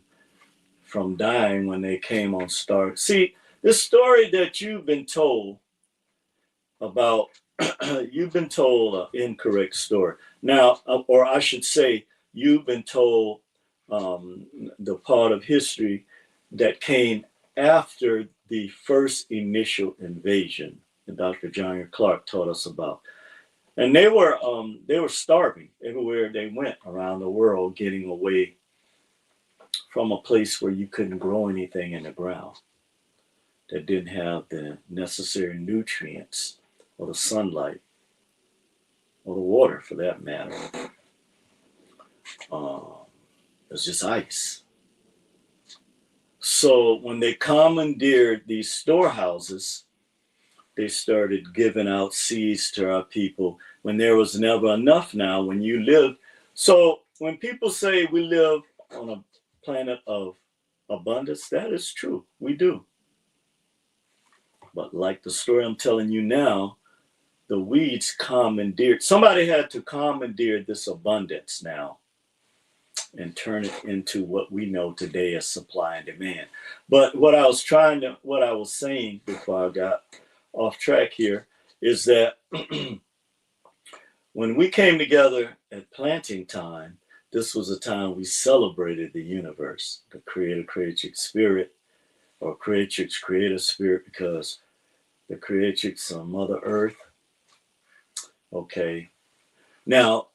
from dying when they came on start. See, this story that you've been told about, you've been told an incorrect story. Now, or I should say, you've been told the part of history that came after the first initial invasion that Dr. John Clark taught us about. And they were starving everywhere they went around the world, getting away from a place where you couldn't grow anything in the ground that didn't have the necessary nutrients or the sunlight or the water for that matter. It was just ice. So when they commandeered these storehouses, they started giving out seeds to our people when there was never enough. Now, when you live, so when people say we live on a planet of abundance, that is true. We do. But like the story I'm telling you now, the weeds commandeered. Somebody had to commandeer this abundance now and turn it into what we know today as supply and demand. But what I was saying before I got off track here is that when we came together at planting time, this was a time we celebrated the universe, the creator-creatrix spirit, or creatrix creator spirit, because the creatrix on Mother Earth. Okay. Now,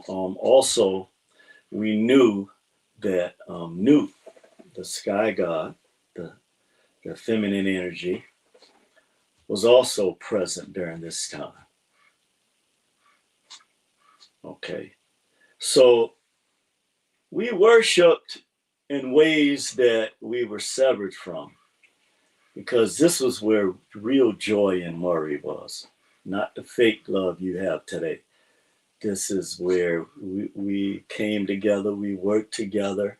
also we knew that Newt, the sky god, the feminine energy, was also present during this time. Okay. So we worshiped in ways that we were severed from, because this was where real joy in Murray was, not the fake love you have today. This is where we came together, we worked together,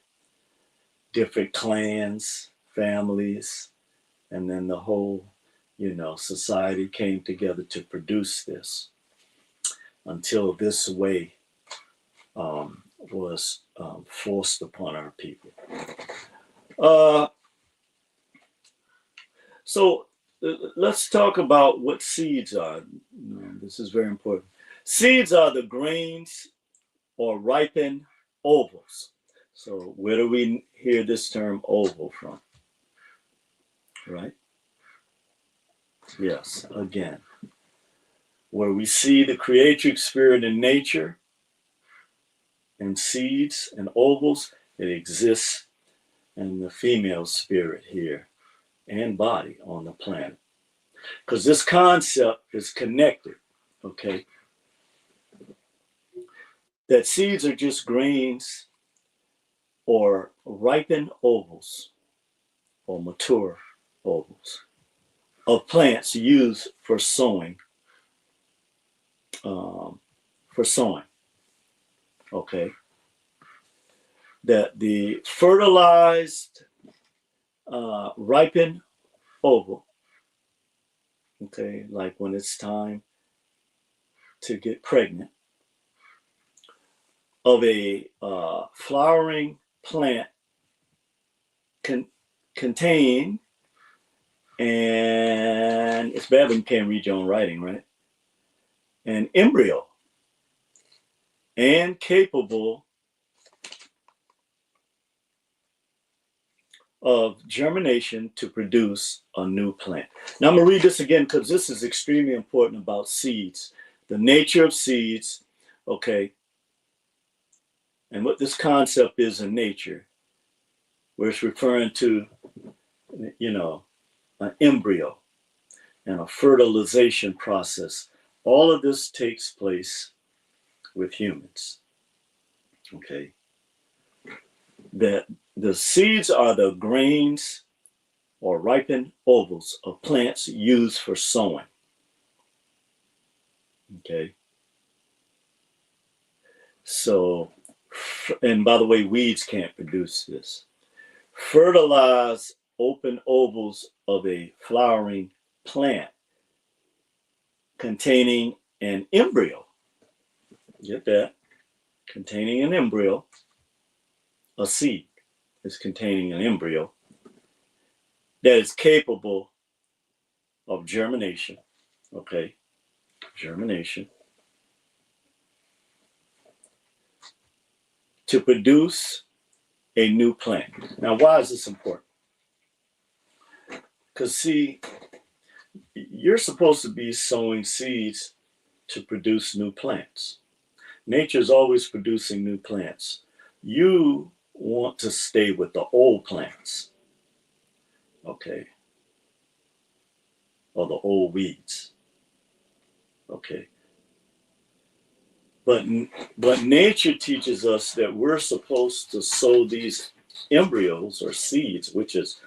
different clans, families, and then the whole, society came together to produce this until this way was forced upon our people. So let's talk about what seeds are. This is very important. Seeds are the grains or ripened ovals. So where do we hear this term oval from? Right? Yes, again. Where we see the creatrix spirit in nature and seeds and ovals, it exists in the female spirit here and body on the planet. Because this concept is connected, okay? That seeds are just grains or ripened ovals or mature ovals of plants used for sowing. Okay? That the fertilized, ripened oval, okay, like when it's time to get pregnant, of a flowering plant contain, and it's bad when you can't read your own writing, right? An embryo, and capable of germination to produce a new plant. Now I'm gonna read this again because this is extremely important about seeds, the nature of seeds, okay? And what this concept is in nature, where it's referring to, an embryo and a fertilization process. All of this takes place with humans, okay? That the seeds are the grains or ripened ovals of plants used for sowing, okay? So, and by the way, weeds can't produce this. Fertilize open ovals of a flowering plant containing an embryo. Get that? Containing an embryo. A seed is containing an embryo that is capable of germination. Okay? Germination. To produce a new plant. Now, why is this important? Because, see, you're supposed to be sowing seeds to produce new plants. Nature is always producing new plants. You want to stay with the old plants, okay? Or the old weeds, okay? But nature teaches us that we're supposed to sow these embryos or seeds, which is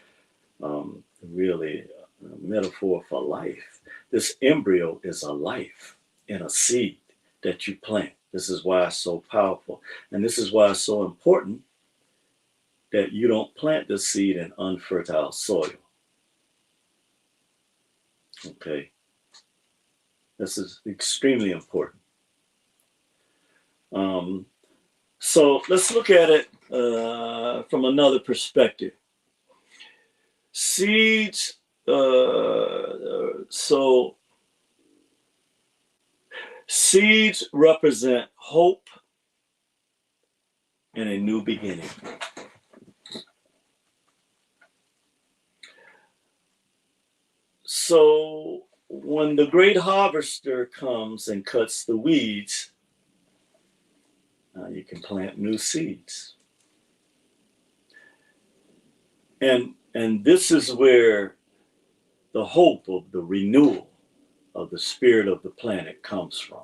really a metaphor for life. This embryo is a life in a seed that you plant. This is why it's so powerful. And this is why it's so important that you don't plant the seed in unfertile soil. Okay. This is extremely important. So let's look at it from another perspective. Seeds, seeds represent hope and a new beginning. So when the great harvester comes and cuts the weeds, you can plant new seeds. And this is where the hope of the renewal of the spirit of the planet comes from,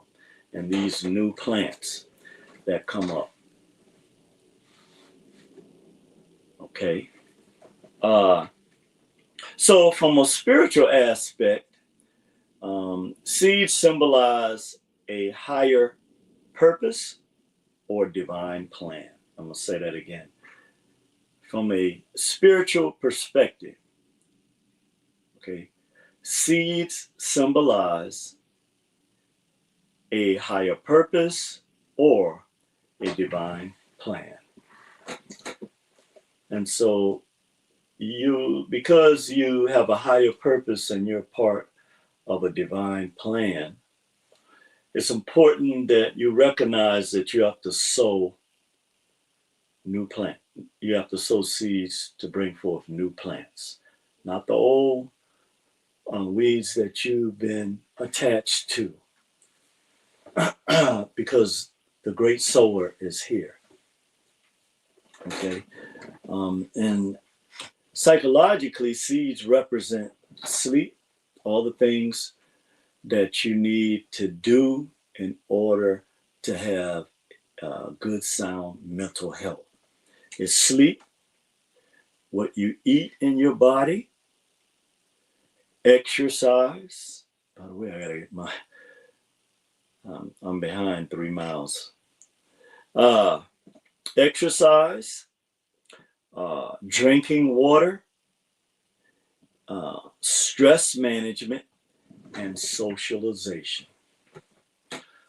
and these new plants that come up. Okay. So from a spiritual aspect, seeds symbolize a higher purpose or divine plan. I'm going to say that again. From a spiritual perspective, okay, seeds symbolize a higher purpose or a divine plan. And so because you have a higher purpose and you're part of a divine plan, it's important that you recognize that you have to sow new plant. You have to sow seeds to bring forth new plants, not the old weeds that you've been attached to, because the great sower is here. Okay, and psychologically, seeds represent sleep, all the things that you need to do in order to have good, sound mental health. It's sleep, what you eat in your body, exercise. By the way, I gotta get my, I'm behind 3 miles. Exercise, drinking water, stress management, and socialization.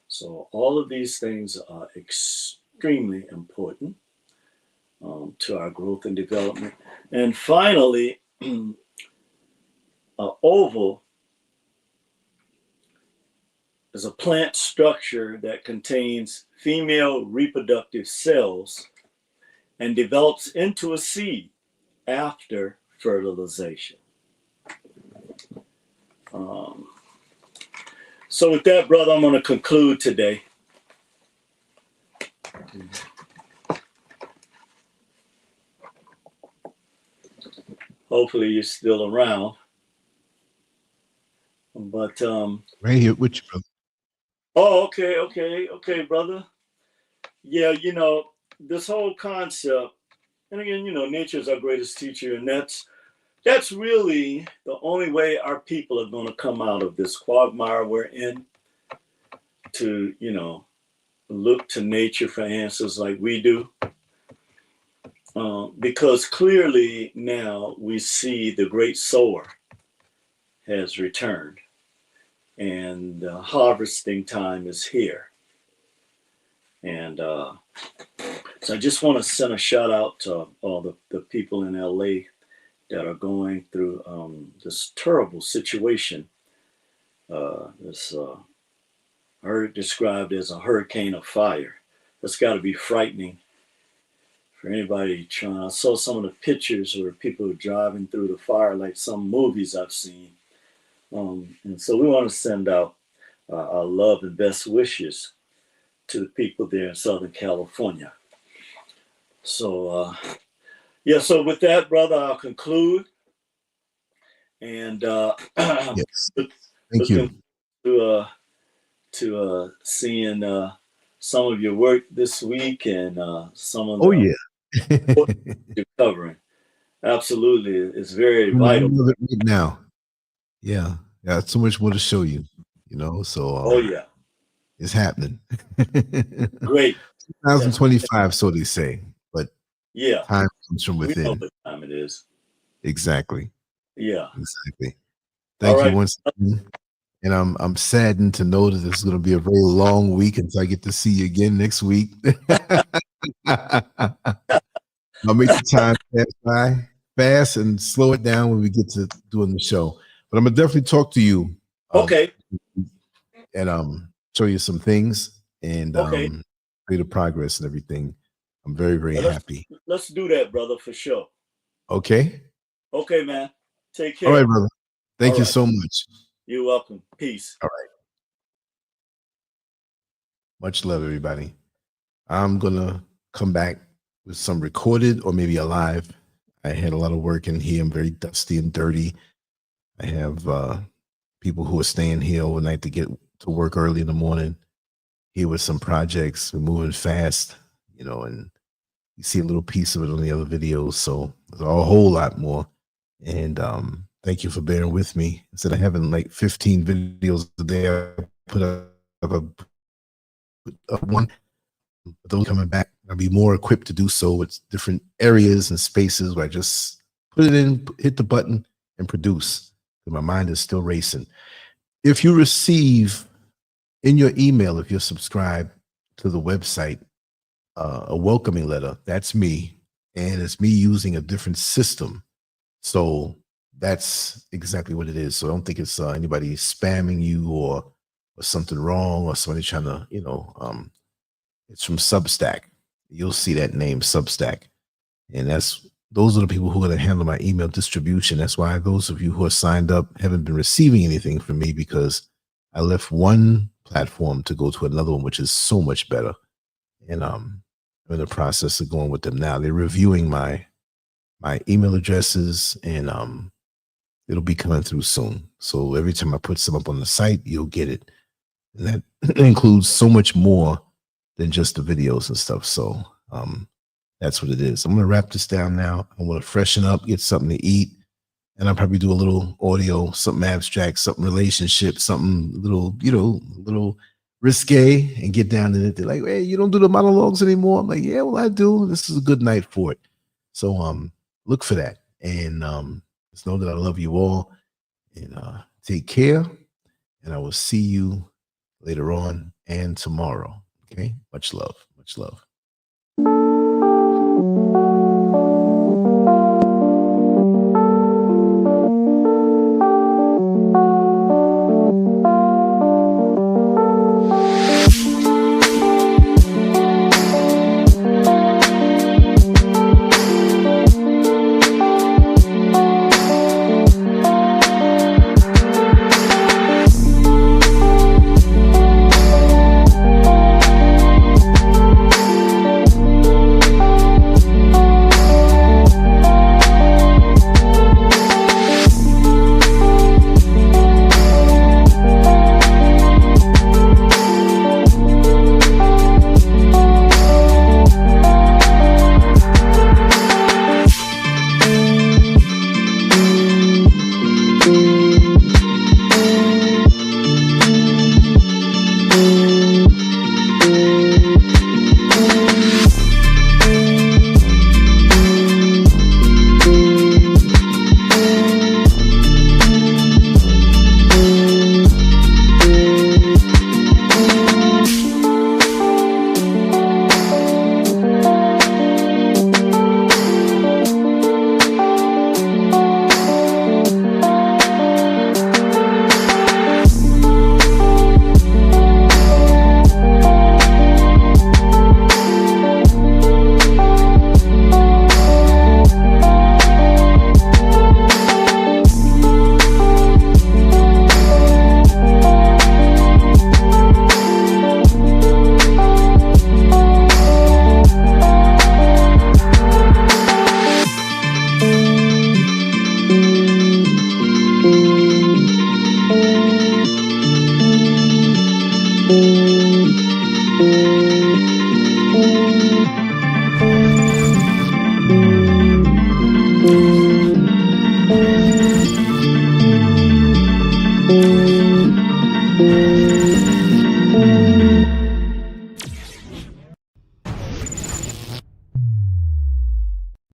So all of these things are extremely important to our growth and development. And finally, an oval is a plant structure that contains female reproductive cells and develops into a seed after fertilization. So with that, brother, I'm going to conclude today. Hopefully you're still around. But right here with you, brother. Oh, okay, brother. Yeah, you know, this whole concept, and again, you know, nature is our greatest teacher, and that's really the only way our people are going to come out of this quagmire we're in, to, you know, look to nature for answers like we do. Because clearly now we see the great sower has returned, and harvesting time is here. And so I just want to send a shout out to all the people in LA that are going through this terrible situation. This heard described as a hurricane of fire. That's got to be frightening for anybody trying. I saw some of the pictures where people are driving through the fire, like some movies I've seen. And so we want to send out our love and best wishes to the people there in Southern California. So, yeah, so with that, brother, I'll conclude. And Yes. Thank you. To seeing some of your work this week and some of the you're covering. Absolutely, it's very vital right now. Yeah. Yeah. So much more to show you, you know. So Oh yeah, it's happening. great. That's 2025, so they say, but yeah. time comes from We know within. what time it is. Exactly. Yeah. Exactly. All Thank you right. once again. And I'm saddened to know that this is going to be a very long week until I get to see you again next week. I'll make the time pass by fast and slow it down when we get to doing the show. But I'm gonna definitely talk to you. Okay. And show you some things and Okay. rate of progress and everything. I'm very, very happy. Let's do that, brother, for sure. Okay. Okay, man. Take care. All right, brother. Thank All you right. so much. You're welcome. Peace. All right. Much love, everybody. I'm gonna come back with some recorded or maybe a live. I had a lot of work in here. I'm very dusty and dirty. I have people who are staying here overnight to get to work early in the morning. Here with some projects. We're moving fast, you know, and you see a little piece of it on the other videos. So there's a whole lot more. And thank you for bearing with me. Instead of having like 15 videos a day, I put up one. Those coming back, I'll be more equipped to do so with different areas and spaces where I just put it in, hit the button, and produce. My mind is still racing. If you receive in your email, if you're subscribed to the website, a welcoming letter, that's me. And it's me using a different system. So that's exactly what it is. So I don't think it's anybody spamming you or something wrong or somebody trying to, you know, it's from Substack. You'll see that name, Substack. And those are the people who are going to handle my email distribution. That's why those of you who are signed up haven't been receiving anything from me, because I left one platform to go to another one, which is so much better. And I'm in the process of going with them now. They're reviewing my email addresses, and it'll be coming through soon. So every time I put some up on the site, you'll get it. And that includes so much more than just the videos and stuff. So that's what it is. I'm going to wrap this down now. I want to freshen up, get something to eat, and I'll probably do a little audio, something abstract, something relationship, something little, you know, little risque, and get down in it. They're like, hey, you don't do the monologues anymore? I'm like, yeah, well, I do. This is a good night for it. So look for that. And just know that I love you all, and take care. And I will see you later on and tomorrow. Okay. Much love. Much love.